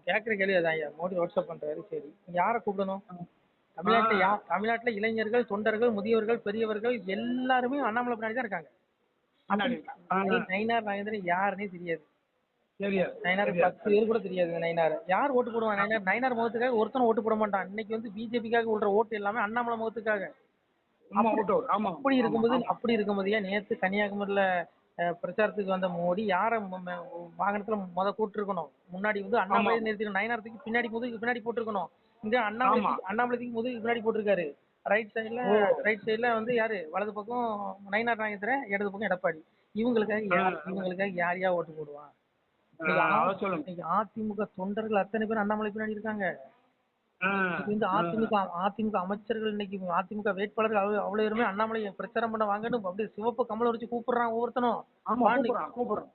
கேட்குற கேள்வி அதான் ஐயா. மோடி வாட்ஸ்அப் பண்றாரு சரி. யாரை கூப்பிடணும்? தமிழ்நாட்டுல இளைஞர்கள், தொண்டர்கள், முதியவர்கள், பெரியவர்கள் எல்லாருமே அண்ணாமலை பின்னாடி தான் இருக்காங்க. நயினார் நாகேந்திரன் யாருன்னே தெரியாது. நயினார் 10 பேர் கூட தெரியாது. நயினார் யார் ஓட்டு போடுவான்? நயினார் முகத்துக்காக ஒருத்தனும் ஓட்டு போட மாட்டான். இன்னைக்கு வந்து பிஜேபிக்காக விடுற ஓட்டு எல்லாமே அண்ணாமலை முகத்துக்காக. அப்படி இருக்கும்போது நேத்து கன்னியாகுமரியில பிரச்சாரத்துக்கு வந்த மோடி யார வாகனத்துல கூட்டு இருக்கணும்? முன்னாடி வந்து அண்ணாமலை நிறுத்திக்கணும். நயினாரத்துக்கு பின்னாடி போட்டுருக்கணும். இங்க அண்ணாமலைக்கு முதுகுக்கு பின்னாடி போட்டிருக்காரு. ரைட் சைடுல வந்து யாரு? வலது பக்கம் நயினார் நாகேந்திரன், இடது பக்கம் எடப்பாடி. இவங்களுக்காக யாரையா ஓட்டு போடுவான்? அதிமுக தொண்டர்கள் அத்தனை பேர் அண்ணாமலை பின்னாடி இருக்காங்க. அதிமுக அமைச்சர்கள் இன்னைக்கு அதிமுக வேட்பாளர்கள் அவ்வளவு பேருமே அண்ணாமலை பிரச்சாரம் பண்ண வாங்கன்னு அப்படியே சிவப்பு கமல வச்சு கூப்பிடுறான் ஒவ்வொருத்தனும்.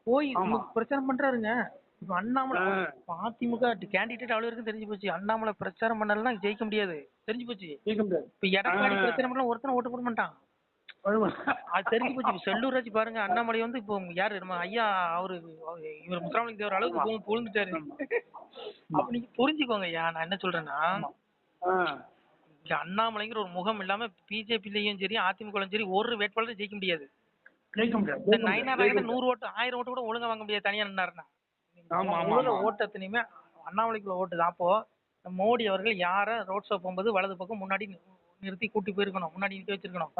போய் பிரச்சாரம் பண்றாருங்க. இப்ப அண்ணாமலை அதிமுக கேண்டிடேட் அவ்வளவு இருக்கும் தெரிஞ்சு போச்சு. அண்ணாமலை பிரச்சாரம் பண்ணலன்னா ஜெயிக்க முடியாது தெரிஞ்சு போச்சு. இப்ப எடப்பாடி பிரச்சாரம் பண்ணலாம் ஒருத்தனை ஓட்டு போட மாட்டான். அது தெரிஞ்சு போச்சு. செல்லூர் ராஜ் பாருங்க, அண்ணாமலை வந்து இப்போ யாரு நம்ம ஐயா இவர் முத்துராமலிங்க தேவர் அளவுக்கு புழுந்துட்டாரு. அப்ப நீங்க புரிஞ்சுக்கோங்க ஐயா. நான் என்ன சொல்றேன்னா, அண்ணாமலைங்கிற ஒரு முகம் இல்லாம பிஜேபிலயும் சரி அதிமுகலையும் சரி ஒரு வேட்பாளரும் ஜெயிக்க முடியாது. நயினார் 100 ஓட்டு 1000 ஓட்டு கூட ஒழுங்கா வாங்க முடியாது தனியா நின்னாருன்னா. ஓட்டு அத்தனையுமே அண்ணாமலைக்குள்ள ஓட்டு தான். அப்போ மோடி அவர்கள் யார ரோட் ஷோ போகும்போது வலது பக்கம் முன்னாடி நிறுத்தி கூட்டி போயிருக்கணும், முன்னாடி நிக்க வச்சிருக்கணும்.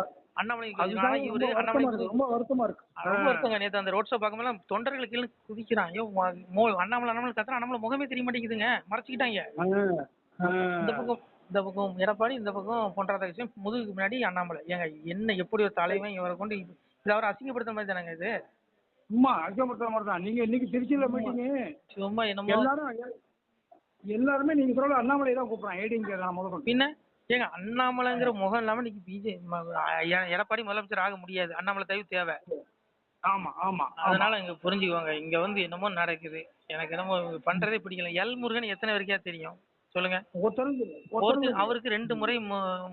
அண்ணாமலை இவரு ரொம்ப வருத்தங்க. நேத்து அந்த ரோட் ஷோ பார்க்கும்போது தொண்டர்கள் கீழே குதிக்கிறான். அண்ணாமலை கத்துறா, அண்ணாமலை முகமே தெரிய மாட்டேங்குதுங்க, மறைச்சிக்கிட்டாங்க. இந்த பக்கம் எடப்பாடி, இந்த பக்கம் பொன் ராதாகிருஷ்ணன், முதுகுக்கு முன்னாடி அண்ணாமலை. ஏங்க என்ன எப்படி ஒரு தலைவன் இவரை கொண்டு இதை அவரை அசிங்கப்படுத்த மாதிரி தானங்க இது? சும்மா அசிங்கப்படுத்த மாதிரி தான். நீங்க இன்னைக்கு திருச்சியில மீட்டிங் சும்மா என்னமோ எல்லாருமே நீங்க சொல்ல அண்ணாமலை தான் கூப்பிடுறான். ஏடிங்க பின்ன ஏங்க அண்ணாமலைங்கிற முகம் இல்லாம இன்னைக்கு எடப்பாடி முதலமைச்சர் ஆக முடியாது. அண்ணாமலை தயவு தேவை. ஆமா ஆமா. அதனால இங்க புரிஞ்சுக்குவாங்க. இங்க வந்து என்னமோ நடக்குது. எனக்கு என்னமோ பண்றதே பிடிக்கல. எல் முருகன் எத்தனை வரைக்கா தெரியும் சொல்லுங்க? அவருக்கு 2 முறை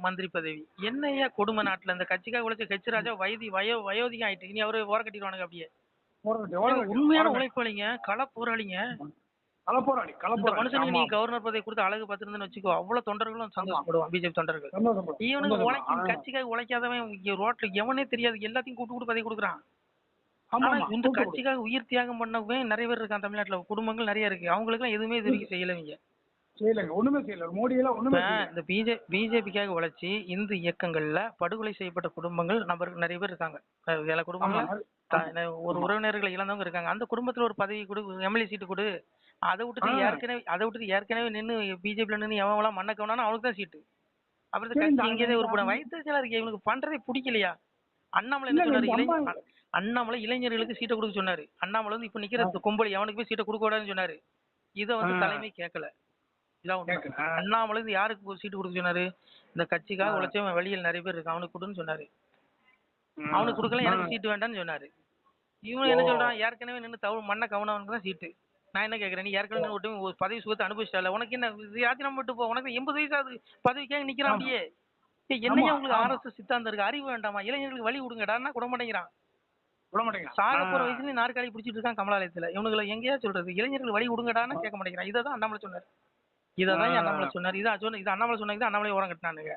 மந்திரி பதவி. என்னையா கொடுமை நாட்டுல? இந்த கட்சிக்காக உழைச்ச கட்சி ராஜா வயோதிகம் ஆயிட்டு இனி அவரு ஓர கட்டிடுவானுங்க. அப்படியே உண்மையான உழைப்பாளிங்க, கள போராளிங்க. இந்த மனுஷனுக்கு நீ கவர்னர் பதவி கொடுத்து அழகு பார்த்திருந்தேன்னு வச்சுக்கோ, அவ்வளவு தொண்டர்களும் சந்தோஷப்படுவான். பிஜேபி தொண்டர்கள் இவனுக்கு கட்சிக்காக உழைக்காதவன் ரோட்ல எவனே தெரியாது எல்லாத்தையும் கூட்டு பதவி கொடுக்குறான். இந்த கட்சிக்காக உயிர் தியாகம் பண்ணவே நிறைய பேர் இருக்கான் தமிழ்நாட்டுல. குடும்பங்கள் நிறைய இருக்கு. அவங்களுக்கு எல்லாம் எதுவுமே இது வரைக்கும் செய்யலவீங்க. இந்த பிஜேபிக்காக உழைச்சி இந்து இயக்கங்கள்ல படுகொலை செய்யப்பட்ட குடும்பங்கள் நிறைய பேர் இருக்காங்க. சில குடும்பங்கள் ஒரு உறவினர்களை இழந்தவங்க இருக்காங்க. அந்த குடும்பத்துல ஒரு பதவி கொடு, எம்எல்ஏ சீட்டு கொடு. அதை விட்டுட்டு ஏற்கனவே நின்று பிஜேபியில நின்று எவன் மண்ண கவனாலும் அவனுக்கு தான் சீட்டு. அப்புறம் கட்சி இங்கேயே ஒரு வயிற்றுச்சலா இருக்கு. இவனுக்கு பண்றதே பிடிக்கலையா? அண்ணாமலை என்ன சொன்னாரு? அண்ணாமலை இளைஞர்களுக்கு சீட்டை கொடுக்க சொன்னாரு. அண்ணாமலை வந்து இப்ப நிக்கிற கும்பல் எவனுக்கு போய் சீட்டை கொடுக்க கூடாதுன்னு சொன்னாரு. இதை வந்து தலைமை கேட்கல. அண்ணாமலை யாருக்கு சீட்டு கொடுக்க சொன்னாரு? இந்த கட்சிக்காக உழைச்சவன் வெளியில் நிறைய பேர் இருக்கு, அவனுக்கு கொடுன்னு சொன்னாரு. அவனுக்கு கொடுக்கல, எனக்கு சீட்டு வேண்டாம்னு சொன்னாரு. இவன் என்ன சொல்றான்? ஏற்கனவே நின்று மண்ணை கவனவனுக்கு தான் சீட்டு. நான் என்ன கேட்கறேன், நீ ஏற்கனவே ஒரு பதவி சுகத்தை அனுபவிச்சால, உனக்கு என்ன யாத்திரம் விட்டு போ? உனக்கு 80 வயசு ஆகுது, பதவிக்காக நிக்கிறான். அப்படியே என்னையா உங்களுக்கு RSS சித்தாந்தம் இருக்கு? அறிவு வேண்டாமா? இளைஞர்களுக்கு வழி விடுங்கடான்னா கூட மாட்டேங்கிறான். சாக போற வயசுல நாற்காலி பிடிச்சிட்டு இருக்கான் கமலாலயத்துல. இவனுங்களை எங்கேயா சொல்றது? இளைஞர்கள் வழி விடுங்கடான்னு கேட்க மாட்டேங்கிறான். இதான் அண்ணாமலை சொன்னார். இதான் அண்ணாமலை சொன்னார். இது அண்ணாமலை சொன்னது அண்ணாமலை ஓரம் கட்டினானுங்க.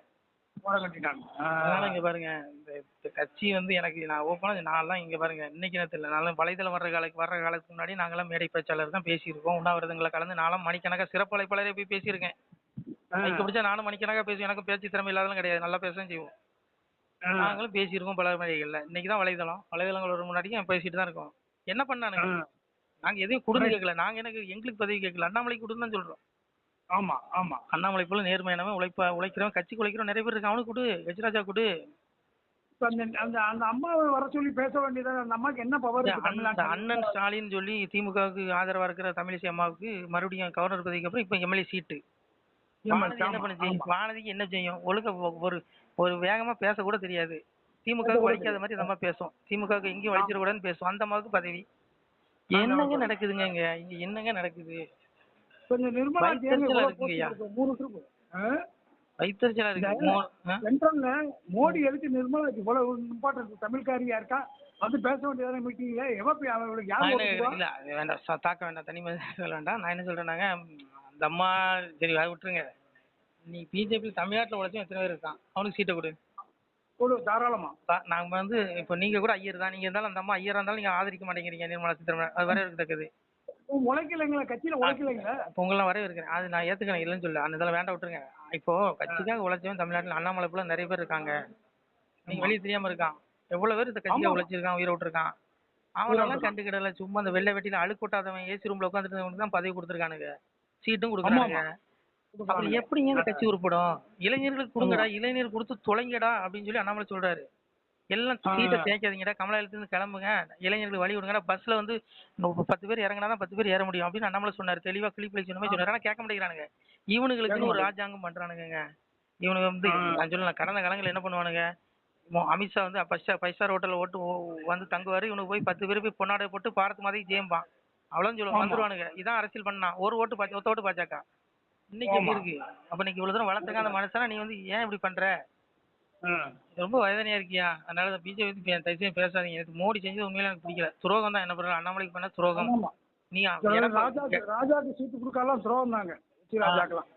அதனால இங்க பாருங்க, இந்த கட்சி வந்து எனக்கு நான் ஓப்பனா நான்லாம் இங்க பாருங்க, இன்னைக்கு நேரத்தில் நான் வலைதளம் வர்ற காலத்துக்கு முன்னாடி நாங்களாம் மேடை பேச்சாளர் தான் பேசியிருக்கோம். உண்ணாவிரதங்களை கலந்து நான்லாம் மணிக்கணக்காக சிறப்பு அழைப்பாளரே போய் பேசியிருக்கேன். எனக்கு பிடிச்சா நானும் மணிக்கணக்காக பேசுவேன். எனக்கு பேச்சு திறமை இல்லாதெல்லாம் கிடையாது, நல்லா பேசவும் செய்வோம். நாங்களும் பேசியிருக்கோம் பல மேடைகள்ல. இன்னைக்கு தான் வலைதளங்கள் முன்னாடியும் பேசிட்டு தான் இருக்கோம். என்ன பண்ணானுங்க? நாங்க எதையும் கொடுன்னு கேட்கல. நாங்க எங்களுக்கு பதவி கேட்கல, அண்ணாமலை கொடுன்னு தான் சொல்றோம். ஆமா ஆமா. அண்ணாமலை போல நேர்மையானவன் உழைக்கிறவன் கட்சிக்கு உழைக்கிறவன் நிறைய பேர் இருக்கு. அவனுக்கு கொடு, கஜராஜா கொடு. அந்த அம்மாவை வர சொல்லி பேச வேண்டியது. அந்த அம்மாக்கு என்ன பவர்? அண்ணன் ஸ்டாலின் சொல்லி திமுகவுக்கு ஆதரவா இருக்கிற தமிழிசை அம்மாவுக்கு மறுபடியும் கவர்னர் பதவிக்கு அப்புறம் இப்ப எம்எல்ஏ சீட்டு. என்ன பண்ணுச்சு? வானதிக்கு என்ன செய்யும்? ஒழுக்க ஒரு வேகமா பேச கூட தெரியாது. திமுக வலிக்காத மாதிரி நம்ம பேசும். திமுக எங்கேயும் வலிச்சிடக்கூடாதுன்னு பேசும். அந்த அம்மாவுக்கு பதவி. என்னங்க நடக்குதுங்க இங்க என்னங்க நடக்குது? வயிற்றுச்சலா இருக்கு. மோடி எதுக்கு நிர்மலா இவ்வளவு இம்பார்ட்டன்ட்? தமிழ்காரியா இருக்கா, வந்து பேச வேண்டியதான மீட்டிங்ல? இல்ல வேண்டாம், தாக்க வேண்டாம், தனிமை வேண்டாம். நான் என்ன சொல்றேன்னாங்க, அந்த அம்மா சரி அதை விட்டுருங்க. நீ பிஜேபி தமிழ்நாட்டில் உழைச்சும் எத்தனை பேர் இருக்கான், அவனுக்கு சீட்டை கொடு. கொடு தாராளமா. நாங்கள் வந்து இப்போ நீங்கள் கூட ஐயர் தான், நீங்கள் இருந்தாலும் அந்த அம்மா ஐயராக இருந்தாலும் நீங்கள் ஆதரிக்க மாட்டேங்கிறீங்க நிர்மலா சீதாராமன். அது வரவேற்கத்தக்கது. உழைக்கலைங்களா கட்சியில உழைக்கலைங்களா? இப்போ உங்களெல்லாம் வரவேற்கிறேன், அது நான் ஏற்றுக்கிறேன், இல்லைன்னு சொல்ல. அந்த இதெல்லாம் வேண்டாம், விட்டுருங்க. இப்போ கட்சிக்காக உழைச்சவன் தமிழ்நாட்டில் அண்ணாமலை போல நிறைய பேர் இருக்காங்க. நீங்கள் வெளியே தெரியாமல் இருக்கான். எவ்வளோ பேர் இந்த கட்சிக்காக உழைச்சிருக்கான், உயிரை விட்டுருக்கான். அவனெல்லாம் கண்டுக்கிடல. சும்மா அந்த வெள்ளை வெட்டியில் அழுக்கு கொட்டாதவன் ஏசி ரூமில் உட்காந்துட்டு தான் பதவி கொடுத்துருக்கானுங்க, சீட்டும் கொடுக்குறானுங்க. அப்புறம் எப்படிங்க இந்த கட்சி உருப்படும்? இளைஞர்களுக்கு கொடுங்கடா, இளைஞர் கொடுத்து தொலைங்கடா அப்படின்னு சொல்லி அண்ணாமலை சொல்றாரு. எல்லாம் சீட்டை தேய்க்காதீங்கடா, கமலாலயத்துலேருந்து கிளம்புங்க, இளைஞர்களுக்கு வழி விடுங்கடா, பஸ்ல வந்து 10 பேர் இறங்கினாதான் 10 பேர் ஏற முடியும் அப்படின்னு அண்ணாமலை சொன்னாரு. தெளிவா கிளிப்பிளை சொன்ன மாதிரி சொன்னாரு. ஆனால் கேட்க மாட்டேங்கிறானுங்க. இவனுங்களுக்குன்னு ஒரு ராஜாங்கம் பண்றானுங்க. இவனுக்கு வந்து நான் சொல்லலாம், கடந்த காலங்களில் என்ன பண்ணுவானுங்க, அமித்ஷா வந்து ஃபைவ் ஸ்டார் ஹோட்டலில் வந்து தங்குவாரு. இவனுக்கு போய் 10 பேர் போய் பொன்னாடை போட்டு பாரத் மாதிரி ஜெயம்பான் அவ்வளோன்னு சொல்லுவாங்க. வந்துருவானுங்க. இதான் அரசியல் பண்ணா. ஒரு ஒத்த ஓட்டு பாஜக. இன்னைக்கு எப்படி இருக்கு? அப்ப இன்னைக்கு இவ்வளவு தூரம் வளர்த்துக்க அந்த மனுஷனா நீ வந்து ஏன் இப்படி பண்ற? ரொம்ப வேதனையா இருக்கியா? அதனால பிஜேபி தயவுசெய்து பேசாதீங்க. எனக்கு மோடி செஞ்சது உண்மையில எனக்கு பிடிக்கல. துரோகம் தான். என்ன பண்ற? அண்ணாமலைக்கு பண்ண துரோகம். நீ ராஜாக்கு சீட்டு கொடுக்கலாம் துரோகம் தாங்க.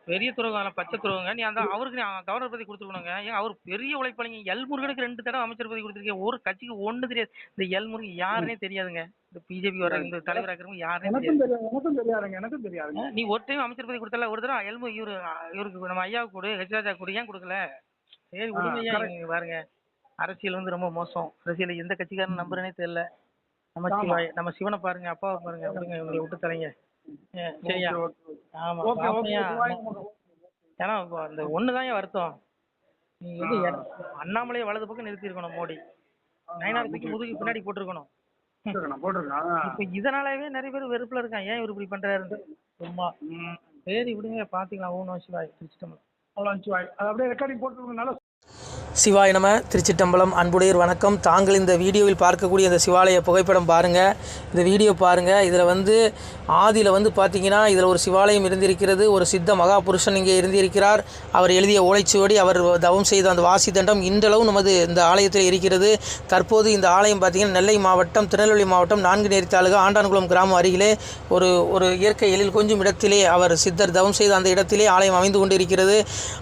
பெரிய துரோகம், பச்சை துரோகங்க. நீ அந்த அவருக்கு கவர்னர் பதவி கொடுத்துருக்கணுங்க. ஏன் அவர் பெரிய உழைப்பாளிங்க. எல்முருகனுக்கு 2 தடவை அமைச்சர் பதவி கொடுத்துருக்கீங்க. ஒரு கட்சிக்கு ஒண்ணு தெரியாது. இந்த எல்முருகன் யாருன்னே தெரியாதுங்க. இந்த பிஜேபி வர இந்த தலைவர் ஆக்கிறவங்க யாருன்னே தெரியாது. எனக்கும் தெரியாதுங்க. நீ ஒரு டைம் அமைச்சர் பதவி கொடுத்தல, ஒரு தடவை இவருக்கு நம்ம ஐயாவுக்கு கொடு, ஹெச்ராஜா கொடு, ஏன் கொடுக்கல? சரி உண்மையா பாருங்க. அரசியல் வந்து ரொம்ப மோசம். அரசியல் எந்த கட்சிக்காரன் நம்புறேனே தெரியல. நம்ம சிவனை பாருங்க, அப்பாவை பாருங்க. விடுங்க, இவங்களை விட்டு தரீங்க. சரியா? ஆமா. ஏன்னா அந்த ஒண்ணுதான் வருத்தம். நீ வந்து அண்ணாமலையை வலது பக்கம் நிறுத்தி இருக்கணும். மோடி நயனார் தூக்கி முதுகு பின்னாடி போட்டிருக்கணும். இப்ப இதனாலவே நிறைய பேர் வெறுப்புல இருக்கான். ஏன் இவர் இப்படி பண்றாரு சும்மா. சரி விடுங்க, பாத்துக்கலாம். ஓம் நம சிவாய். திருச்சிட்டம்பலம். அப்படியே ரெக்கார்டிங் போட்டு சிவாய நம. திருச்சிட்டம்பலம். அன்புடையர் வணக்கம். தாங்கள் இந்த வீடியோவில் பார்க்கக்கூடிய இந்த சிவாலய புகைப்படம் பாருங்கள். இந்த வீடியோ பாருங்கள். இதில் வந்து ஆதியில் வந்து பார்த்தீங்கன்னா இதில் ஒரு சிவாலயம் இருந்திருக்கிறது. ஒரு சித்த மகாபுருஷன் இங்கே இருந்திருக்கிறார். அவர் எழுதிய ஓலைச்சுவடி, அவர் தவம் செய்த அந்த வாசி தண்டம் இன்றளவும் நமது இந்த ஆலயத்தில் இருக்கிறது. தற்போது இந்த ஆலயம் பார்த்திங்கன்னா நெல்லை மாவட்டம், திருநெல்வேலி மாவட்டம், 4 நேரி தாலுகா, ஆண்டான்குளம் கிராமம் அருகிலே ஒரு இயற்கை எழில் கொஞ்சம் இடத்திலே அவர் சித்தர் தவம் செய்த அந்த இடத்திலே ஆலயம் அமைந்து கொண்டிருக்கிறது.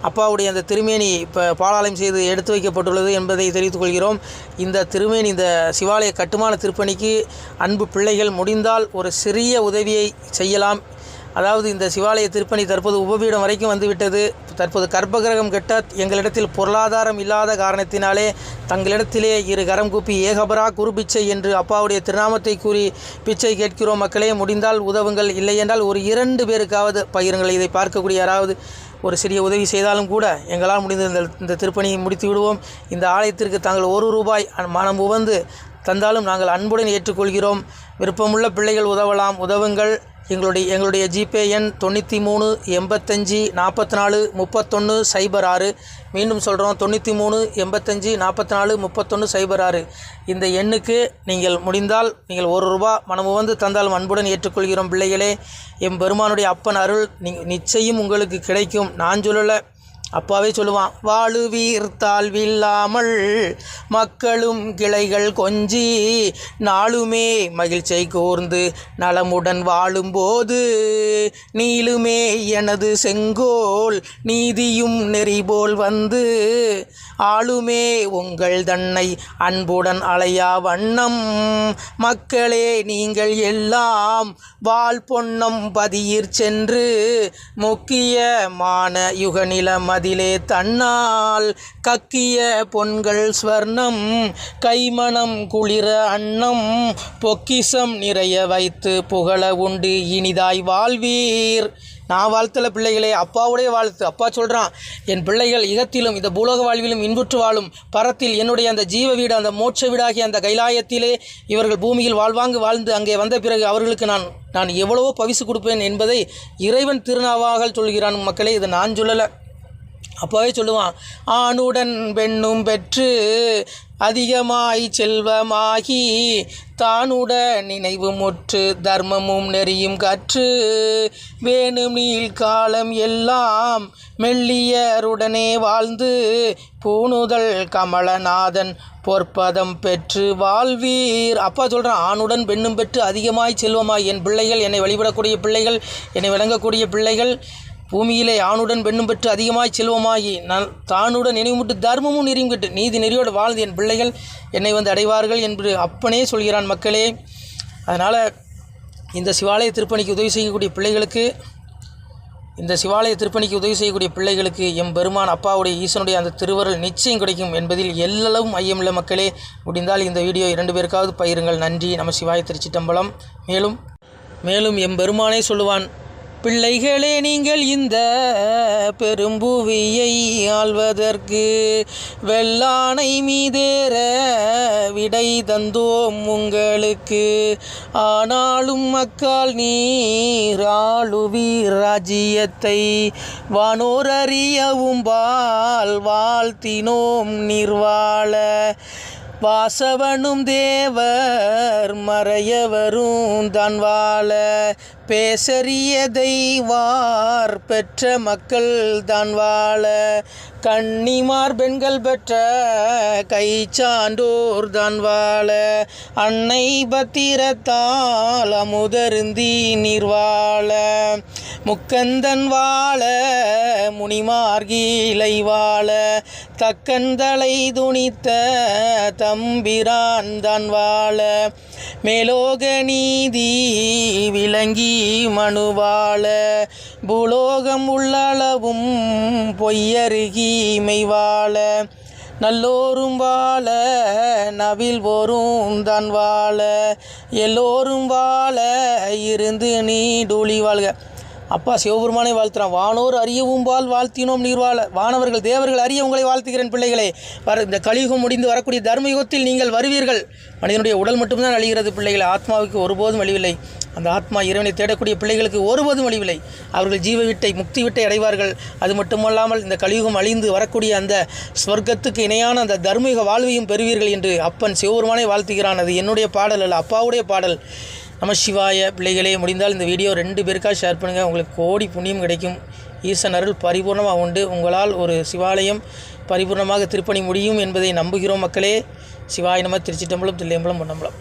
அப்பாவுடைய அந்த திருமேனி இப்போ பாலாலயம் செய்து எடுத்து வைக்கப்பட்டுள்ளது என்பதை தெரிவித்துக் கொள்கிறோம். இந்த திருமேனி, இந்த சிவாலய கட்டுமான திருப்பணிக்கு அன்பு பிள்ளைகள் முடிந்தால் ஒரு சிறிய உதவியை செய்யலாம். அதாவது இந்த சிவாலய திருப்பணி தற்போது உபபீடம் வரைக்கும் வந்துவிட்டது. தற்போது கர்ப்பகிரகம் கட்ட எங்களிடத்தில் பொருளாதாரம் இல்லாத காரணத்தினாலே தங்களிடத்திலே 2 கரம் கூப்பி ஏகபரா குரு பிச்சை என்று அப்பாவுடைய திருநாமத்தை கூறி பிச்சை கேட்கிறோம். மக்களே, முடிந்தால் உதவுங்கள். இல்லை என்றால் ஒரு 2 பேருக்காவது பகிருங்கள். இதை பார்க்கக்கூடிய யாராவது ஒரு சிறிய உதவி செய்தாலும் கூட எங்களால் முடிந்த இந்த திருப்பணியை முடித்து விடுவோம். இந்த ஆலயத்திற்கு தாங்கள் 1 ரூபாய் மனம் உவந்து தந்தாலும் நாங்கள் அன்புடன் ஏற்றுக்கொள்கிறோம். விருப்பமுள்ள பிள்ளைகள் உதவலாம், உதவுங்கள். எங்களுடைய ஜிபே எண் 93 85 44 31 06. மீண்டும் சொல்கிறோம், 93 85 44 31 06. இந்த எண்ணுக்கு நீங்கள் முடிந்தால் நீங்கள் 1 ரூபா மனமு வந்து தந்தாலும் அன்புடன் ஏற்றுக்கொள்கிறோம். பிள்ளைகளே, எம்பெருமானுடைய அப்பன் அருள் நிச்சயம் உங்களுக்கு கிடைக்கும். நான் சொல்லலை, அப்பாவே சொல்லுவான், வாழுவீர் தாழ்வில்லாமல் மக்களும் கிளைகள் கொஞ்சி நாளுமே மகிழ்ச்சியை கூர்ந்து நலமுடன் வாழும்போது நீளுமே எனது செங்கோல் நீதியும் நெறிபோல் வந்து ஆளுமே உங்கள் தன்னை அன்புடன் அலையா வண்ணம் மக்களே நீங்கள் எல்லாம் வாழ் பொன்னம் பதியிற் சென்று முக்கியமான யுகநிலம் அதிலே தன்னால் கக்கிய பொன்கள் ஸ்வர்ணம் கைமணம் குளிர அன்னம் பொக்கிசம் நிறைய வைத்து புகழ உண்டு இனிதாய் வாழ்வீர். நான் வாழ்த்தல பிள்ளைகளே, அப்பாவுடைய வாழ்த்து. அப்பா சொல்கிறான், என் பிள்ளைகள் இகத்திலும் இந்த பூலோக வாழ்விலும் இன்புற்று வாழும் பரத்தில் என்னுடைய அந்த ஜீவ வீடு, அந்த மோட்ச வீடாகிய அந்த கைலாயத்திலே இவர்கள் பூமியில் வாழ்ந்து அங்கே வந்த பிறகு அவர்களுக்கு நான் எவ்வளவோ பரிசு கொடுப்பேன் என்பதை இறைவன் திருநாவாக சொல்கிறான். மக்களே, இதை நான் சொல்லலை. அப்போவே சொல்லுவான், ஆணுடன் பெண்ணும் பெற்று அதிகமாய் செல்வமாகி தானுட நினைவு முற்று தர்மமும் நெறியும் கற்று வேணும் நீள் காலம் எல்லாம் மெல்லியருடனே வாழ்ந்து பூணுதல் கமலநாதன் பொற்பதம் பெற்று வாழ்வீர். அப்பா சொல்கிறான், ஆணுடன் பெண்ணும் பெற்று அதிகமாய் செல்வமாய், என் பிள்ளைகள், என்னை வழிபடக்கூடிய பிள்ளைகள், என்னை வணங்கக்கூடிய பிள்ளைகள் பூமியிலே ஆணுடன் பெண்ணும் பெற்று அதிகமாய் செல்வமாகி நான் தானுடன் நினைவுமுட்டு தர்மமும் நெறியும் கட்டு நீதி நெறியோடு வாழ்ந்து என் பிள்ளைகள் என்னை வந்து அடைவார்கள் என்று அப்பனே சொல்கிறான் மக்களே. அதனால் இந்த சிவாலய திருப்பணிக்கு உதவி செய்யக்கூடிய பிள்ளைகளுக்கு எம் பெருமான் அப்பாவுடைய ஈசனுடைய அந்த திருவருள் நிச்சயம் கிடைக்கும் என்பதில் எல்லளவும் ஐயமில்லை மக்களே. முடிந்தால் இந்த வீடியோ 2 பேருக்காவது பகிருங்கள். நன்றி. நம சிவாய. திருச்சிட்டம்பலம். மேலும் எம் பெருமானே சொல்லுவான், பிள்ளைகளே, நீங்கள் இந்த பெரும்புவியை ஆள்வதற்கு வெள்ளானை மீதேற விடை தந்தோம் உங்களுக்கு. ஆனாலும் மக்கால் நீர் ஆளுவீர் ராஜ்யத்தை வானோர் அறியவும் வாழ்த்தினோம் நீர்வாழ. வாசவனும் தேவர் மறையவரும் தான் வாழ பேசறியதை வார் பெற்ற மக்கள் தான் வாழ. கன்னிமார் பெண்கள் பெற்ற கை சான்றோர் தான் வாழ. அன்னை பத்திரத்தால் அமுதருந்தி நீர் வாழ. முக்கந்தன் வாழ முனிமார்கீலை வாழ. தக்கந்தலை துணித்த தம்பிரான் தான் வாழ. மேலோக நீதி விளங்கி மனுவாழ. பூலோகம் உள்ளளவும் பொய்யருகி மெய்வாழ. நல்லோரும் வாழ நவில் போரும் தான் வாழ. எல்லோரும் வாழ இருந்து நீடூழி வாழ்க. அப்பா சிவபெருமானை வாழ்த்துறான். வானோர் அறியவும் வாழ்த்தினோம் நீர்வாழ. வானவர்கள் தேவர்கள் அறிய உங்களை வாழ்த்துகிறேன் பிள்ளைகளே. இந்த கலியுகம் முடிந்து வரக்கூடிய தர்மயுகத்தில் நீங்கள் வருவீர்கள். மனிதனுடைய உடல் மட்டும்தான் அழிகிறது பிள்ளைகளை, ஆத்மாவுக்கு ஒருபோதும் அழிவில்லை. அந்த ஆத்மா இறைவனை தேடக்கூடிய பிள்ளைகளுக்கு ஒருபோதும் அழிவில்லை. அவர்கள் ஜீவ விட்டை முக்தி விட்டை அடைவார்கள். அது மட்டுமல்லாமல் இந்த கலியுகம் அழிந்து வரக்கூடிய அந்த ஸ்வர்க்கத்துக்கு இணையான அந்த தர்மயுக வாழ்வையும் பெறுவீர்கள் என்று அப்பன் சிவபெருமானை வாழ்த்துகிறான். அது என்னுடைய பாடல் அல்ல, அப்பாவுடைய பாடல். நம சிவாய. பிள்ளைகளே, முடிந்தால் இந்த வீடியோ 2 பேருக்காக ஷேர் பண்ணுங்கள். உங்களுக்கு கோடி புண்ணியம் கிடைக்கும். ஈசன் அருள் பரிபூர்ணமாக உண்டு. உங்களால் ஒரு சிவாலயம் பரிபூர்ணமாக திருப்பணி முடியும் என்பதை நம்புகிறோம் மக்களே. சிவாய நம. திருச்சிட்டம்பலம், தில்லையம்பலம், பொன்னம்பலம்.